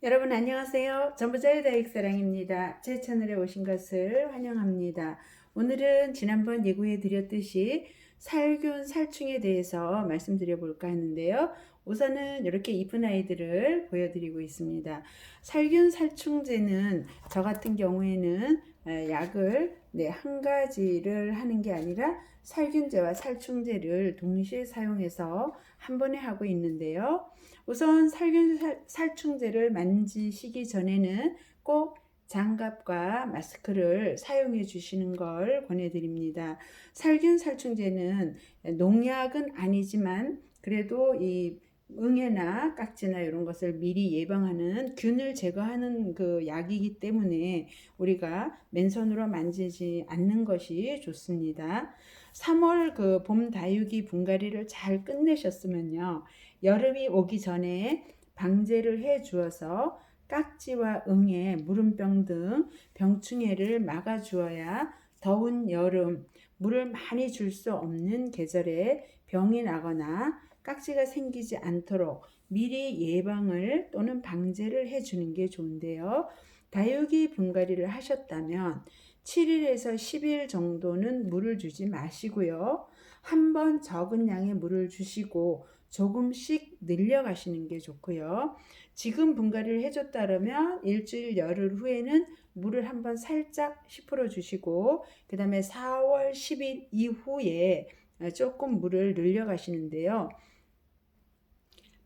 여러분 안녕하세요. 전부자유다육사랑입니다. 제 채널에 오신 것을 환영합니다. 오늘은 지난번 예고해 드렸듯이 살균, 살충에 대해서 말씀드려 볼까 하는데요. 우선은 이렇게 이쁜 아이들을 보여드리고 있습니다. 살균, 살충제는 저 같은 경우에는 약을 한 가지를 하는 게 아니라 살균제와 살충제를 동시에 사용해서 한 번에 하고 있는데요. 우선 살균 살충제를 만지시기 전에는 꼭 장갑과 마스크를 사용해 주시는 걸 권해드립니다. 살균 살충제는 농약은 아니지만 그래도 이 응애나 깍지나 이런 것을 미리 예방하는 균을 제거하는 그 약이기 때문에 우리가 맨손으로 만지지 않는 것이 좋습니다. 3월 그 봄 다육이 분갈이를 잘 끝내셨으면요. 여름이 오기 전에 방제를 해 주어서 깍지와 응애, 무름병 등 병충해를 막아 주어야 더운 여름, 물을 많이 줄 수 없는 계절에 병이 나거나 깍지가 생기지 않도록 미리 예방을 또는 방제를 해주는 게 좋은데요. 다육이 분갈이를 하셨다면 7일에서 10일 정도는 물을 주지 마시고요. 한 번 적은 양의 물을 주시고 조금씩 늘려가시는 게 좋고요. 지금 분갈이를 해줬다면 일주일 열흘 후에는 물을 한번 살짝 10% 주시고 그 다음에 4월 10일 이후에 조금 물을 늘려가시는데요.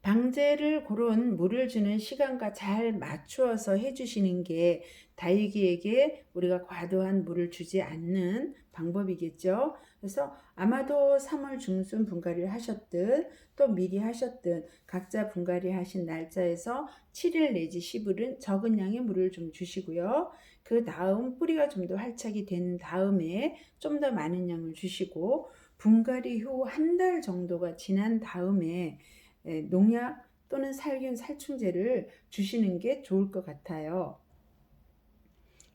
방제를 그런 물을 주는 시간과 잘 맞추어서 해주시는 게 다육이에게 우리가 과도한 물을 주지 않는 방법이겠죠. 그래서 아마도 3월 중순 분갈이를 하셨든 또 미리 하셨든 각자 분갈이 하신 날짜에서 7일 내지 10일은 적은 양의 물을 좀 주시고요. 그 다음 뿌리가 좀 더 활착이 된 다음에 좀 더 많은 양을 주시고 분갈이 후 한 달 정도가 지난 다음에 농약 또는 살균 살충제를 주시는 게 좋을 것 같아요.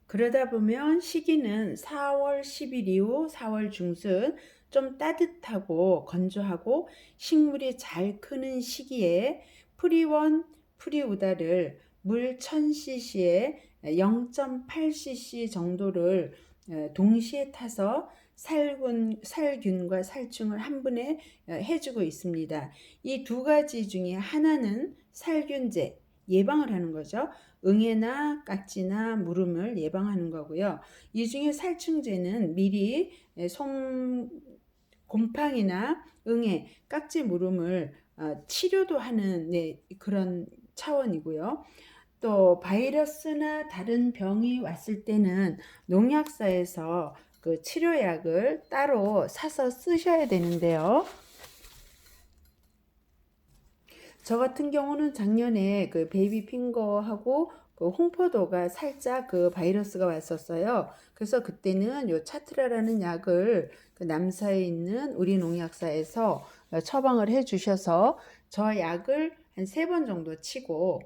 그러다 보면 시기는 4월 10일 이후 4월 중순 좀 따뜻하고 건조하고 식물이 잘 크는 시기에 프리원, 프리우다를 물 1000cc에 0.8cc 정도를 동시에 타서 살균과 살충을 한 번에 해주고 있습니다. 이 두 가지 중에 하나는 살균제, 예방을 하는 거죠. 응애나 깍지나 무름을 예방하는 거고요. 이 중에 살충제는 미리 곰팡이나 응애, 깍지 무름을 치료도 하는 그런 차원이고요. 또 바이러스나 다른 병이 왔을 때는 농약사에서 그 치료약을 따로 사서 쓰셔야 되는데요. 저 같은 경우는 작년에 그 베이비 핑거하고 그 홍포도가 살짝 그 바이러스가 왔었어요. 그래서 그때는 요 차트라라는 약을 그 남사에 있는 우리 농약사에서 처방을 해 주셔서 저 약을 한 3번 정도 치고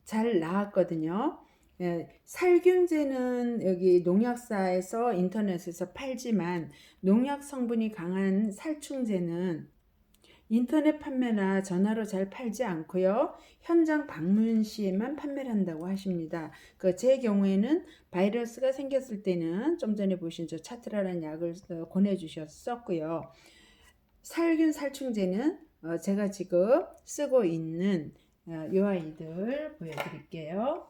잘 나았거든요. 살균제는 여기 농약사에서 인터넷에서 팔지만 농약 성분이 강한 살충제는 인터넷 판매나 전화로 잘 팔지 않고요. 현장 방문 시에만 판매를 한다고 하십니다. 제 경우에는 바이러스가 생겼을 때는 좀 전에 보신 저 차트라라는 약을 권해주셨었고요. 살균 살충제는 제가 지금 쓰고 있는 이 아이들 보여드릴게요.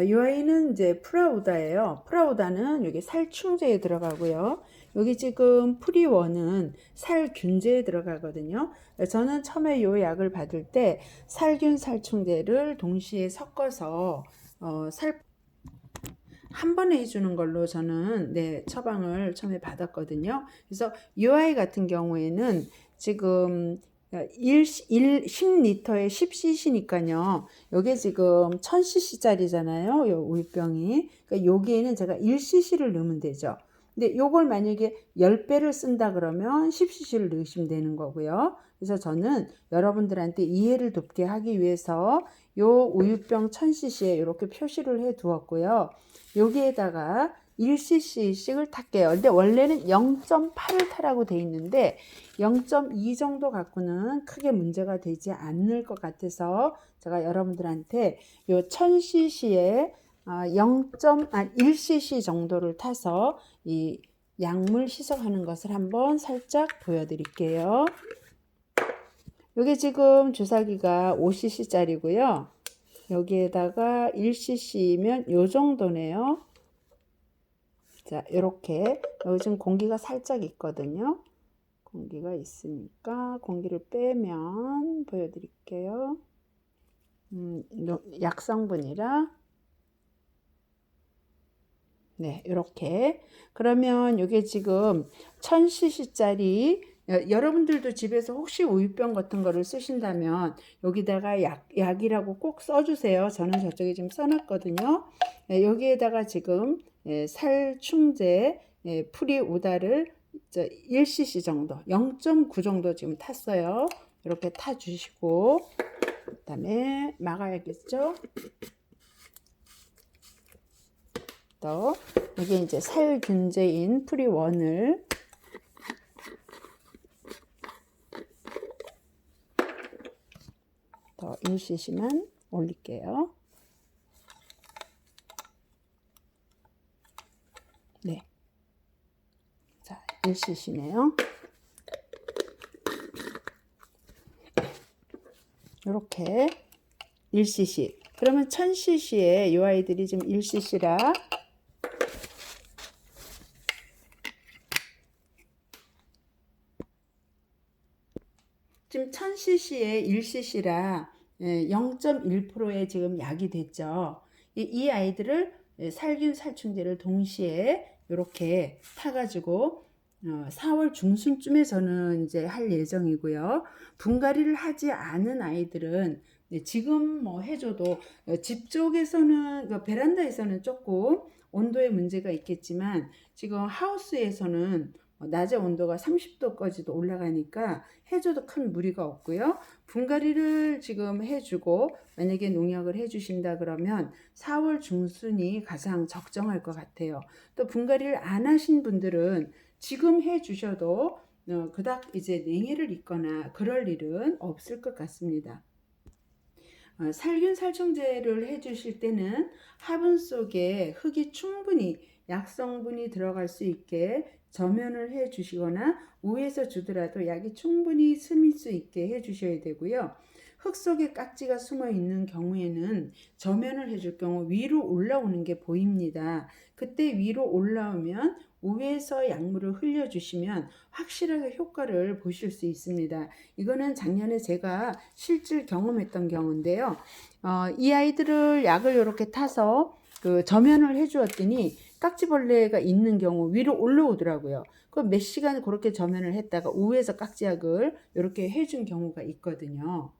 이 아이는 이제 프라우다예요. 프라우다는 여기 살충제에 들어가고요. 여기 지금 프리원은 살균제에 들어가거든요. 저는 처음에 이 약을 받을 때 살균 살충제를 동시에 섞어서 한 번에 해주는 걸로 저는 처방을 처음에 받았거든요. 그래서 이 아이 같은 경우에는 지금 10리터에 10cc니까요. 요게 지금 1000cc짜리잖아요. 요 우유병이. 그러니까 여기에는 제가 1cc를 넣으면 되죠. 근데 요걸 만약에 10배를 쓴다 그러면 10cc를 넣으시면 되는 거고요. 그래서 저는 여러분들한테 이해를 돕게 하기 위해서 요 우유병 1000cc에 이렇게 표시를 해 두었고요. 여기에다가 1cc씩을 탈게요. 근데 원래는 0.8을 타라고 돼 있는데 0.2 정도 갖고는 크게 문제가 되지 않을 것 같아서 제가 여러분들한테 요 1000cc에 1cc 정도를 타서 이 약물 희석하는 것을 한번 살짝 보여드릴게요. 이게 지금 주사기가 5cc짜리고요. 여기에다가 1cc면 요 정도네요. 자, 이렇게 여기 지금 공기가 살짝 있거든요. 공기가 있으니까 공기를 빼면 보여드릴게요. 약성분이라 네, 이렇게. 그러면 이게 지금 1000cc짜리 여러분들도 집에서 혹시 우유병 같은 거를 쓰신다면 여기다가 약이라고 꼭 써주세요. 저는 저쪽에 지금 써놨거든요. 여기에다가 지금 살충제 프리우다를 1cc 정도 0.9 정도 지금 탔어요. 이렇게 타주시고 그 다음에 막아야겠죠. 또 이게 이제 살균제인 프리원을 더 1cc만 올릴게요. 네. 자, 1cc네요. 이렇게 1cc. 그러면 1000cc에 이 아이들이 지금 1cc라 지금 1000cc에 1cc라 0.1%의 지금 약이 됐죠. 이 아이들을 살균 살충제를 동시에 이렇게 타가지고 4월 중순쯤에서는 이제 할 예정이고요. 분갈이를 하지 않은 아이들은 지금 뭐 해줘도 집 쪽에서는 베란다에서는 조금 온도에 문제가 있겠지만 지금 하우스에서는 낮의 온도가 30도까지도 올라가니까 해줘도 큰 무리가 없고요. 분갈이를 지금 해주고 만약에 농약을 해주신다 그러면 4월 중순이 가장 적정할 것 같아요. 또 분갈이를 안 하신 분들은 지금 해주셔도 그닥 이제 냉해를 입거나 그럴 일은 없을 것 같습니다. 살균 살충제를 해주실 때는 화분 속에 흙이 충분히 약성분이 들어갈 수 있게 저면을 해 주시거나 우에서 주더라도 약이 충분히 스밀 수 있게 해 주셔야 되고요. 흙 속에 깍지가 숨어 있는 경우에는 저면을 해줄 경우 위로 올라오는 게 보입니다. 그때 위로 올라오면 우에서 약물을 흘려주시면 확실하게 효과를 보실 수 있습니다. 이거는 작년에 제가 실질 경험했던 경우인데요. 이 아이들을 약을 이렇게 타서 저면을 해주었더니 깍지벌레가 있는 경우 위로 올라오더라고요. 그 몇 시간 그렇게 저면을 했다가 우에서 깍지약을 이렇게 해준 경우가 있거든요.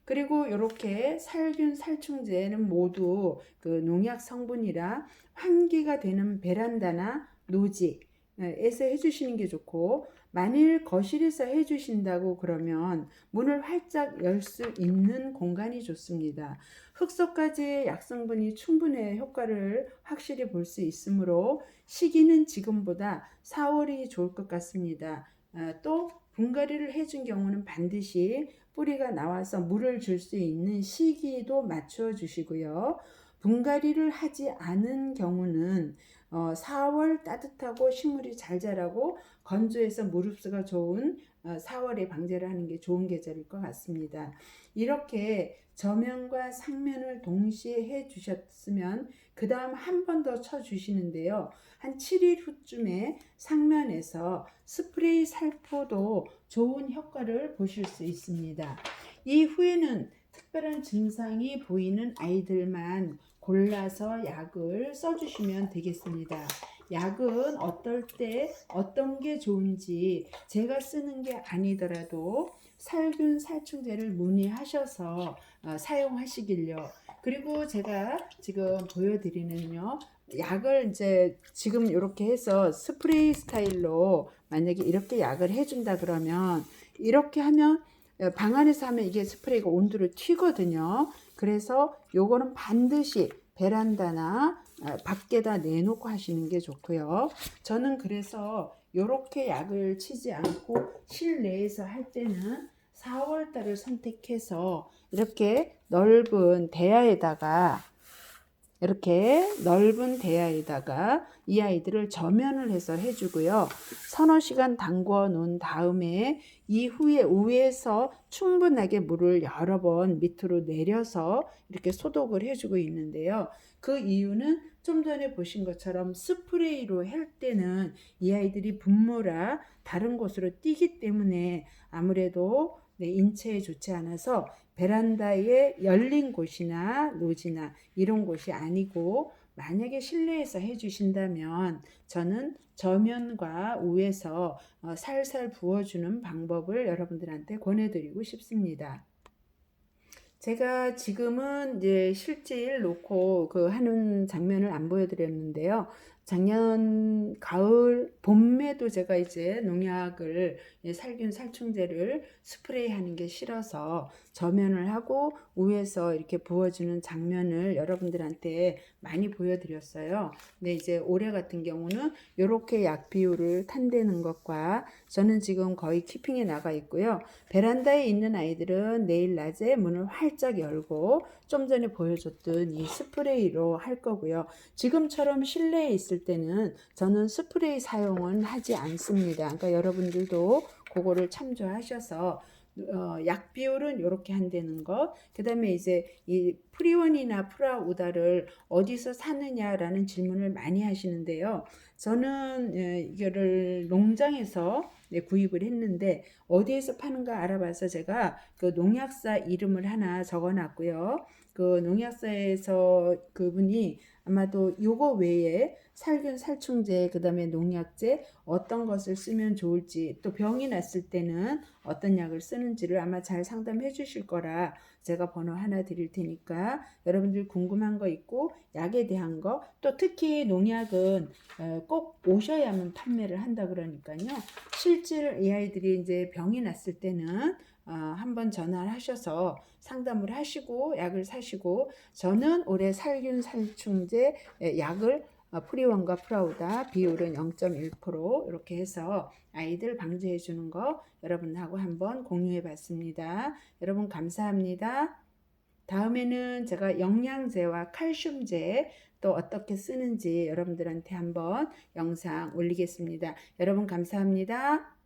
그리고 이렇게 살균 살충제는 모두 농약 성분이라 환기가 되는 베란다나 노지에서 해주시는 게 좋고, 만일 거실에서 해주신다고 그러면 문을 활짝 열 수 있는 공간이 좋습니다. 흙속까지의 약성분이 충분히 효과를 확실히 볼 수 있으므로 시기는 지금보다 4월이 좋을 것 같습니다. 또 분갈이를 해준 경우는 반드시 뿌리가 나와서 물을 줄 수 있는 시기도 맞춰 주시고요. 분갈이를 하지 않은 경우는 4월 따뜻하고 식물이 잘 자라고 건조해서 물 흡수가 좋은 4월에 방제를 하는 게 좋은 계절일 것 같습니다. 이렇게 저면과 상면을 동시에 해 주셨으면 그 다음 한 번 더 쳐 주시는데요. 한 7일 후쯤에 상면에서 스프레이 살포도 좋은 효과를 보실 수 있습니다. 이후에는 특별한 증상이 보이는 아이들만 골라서 약을 써주시면 되겠습니다. 약은 어떨 때 어떤 게 좋은지 제가 쓰는 게 아니더라도 살균 살충제를 문의하셔서 사용하시길요. 그리고 제가 지금 보여드리는요, 약을 이제 지금 이렇게 해서 스프레이 스타일로 만약에 이렇게 약을 해준다 그러면 이렇게 하면 방 안에서 하면 이게 스프레이가 온도를 튀거든요. 그래서 요거는 반드시 베란다나 밖에다 내놓고 하시는 게 좋고요. 저는 그래서 이렇게 약을 치지 않고 실내에서 할 때는 4월 달을 선택해서 이렇게 넓은 대야에다가 이 아이들을 저면을 해서 해주고요. 서너 시간 담궈 놓은 다음에 이후에 우에서 충분하게 물을 여러 번 밑으로 내려서 이렇게 소독을 해주고 있는데요. 그 이유는 좀 전에 보신 것처럼 스프레이로 할 때는 이 아이들이 분모라 다른 곳으로 뛰기 때문에 아무래도 인체에 좋지 않아서 베란다에 열린 곳이나 노지나 이런 곳이 아니고, 만약에 실내에서 해주신다면 저는 저면과 우에서 살살 부어주는 방법을 여러분들한테 권해드리고 싶습니다. 제가 지금은 이제 실질 놓고 하는 장면을 안 보여드렸는데요. 작년 가을 봄에도 제가 이제 농약을, 살균 살충제를 스프레이 하는 게 싫어서 저면을 하고 위에서 이렇게 부어주는 장면을 여러분들한테 많이 보여드렸어요. 근데 이제 올해 같은 경우는 이렇게 약 비율을 탄대는 것과, 저는 지금 거의 키핑에 나가 있고요. 베란다에 있는 아이들은 내일 낮에 문을 활짝 열고 좀 전에 보여줬던 이 스프레이로 할 거고요. 지금처럼 실내에 있을 때는 저는 스프레이 사용은 하지 않습니다. 그러니까 여러분들도 그거를 참조하셔서 약 비율은 이렇게 한다는 것, 그 다음에 이제 이 프리온이나 프라우다를 어디서 사느냐라는 질문을 많이 하시는데요. 저는 이거를 농장에서 구입을 했는데 어디에서 파는가 알아봐서 제가 그 농약사 이름을 하나 적어놨고요. 그 농약사에서 그분이 아마도 요거 외에 살균 살충제, 그 다음에 농약제 어떤 것을 쓰면 좋을지, 또 병이 났을 때는 어떤 약을 쓰는지를 아마 잘 상담해 주실 거라 제가 번호 하나 드릴 테니까 여러분들 궁금한 거 있고 약에 대한 거, 또 특히 농약은 꼭 오셔야만 판매를 한다 그러니까요. 실질 이 아이들이 이제 병이 났을 때는 한번 전화를 하셔서 상담을 하시고 약을 사시고, 저는 올해 살균 살충제 약을 프리원과 프라우다 비율은 0.1% 이렇게 해서 아이들 방지해 주는 거 여러분하고 한번 공유해 봤습니다. 여러분 감사합니다. 다음에는 제가 영양제와 칼슘제 또 어떻게 쓰는지 여러분들한테 한번 영상 올리겠습니다. 여러분 감사합니다.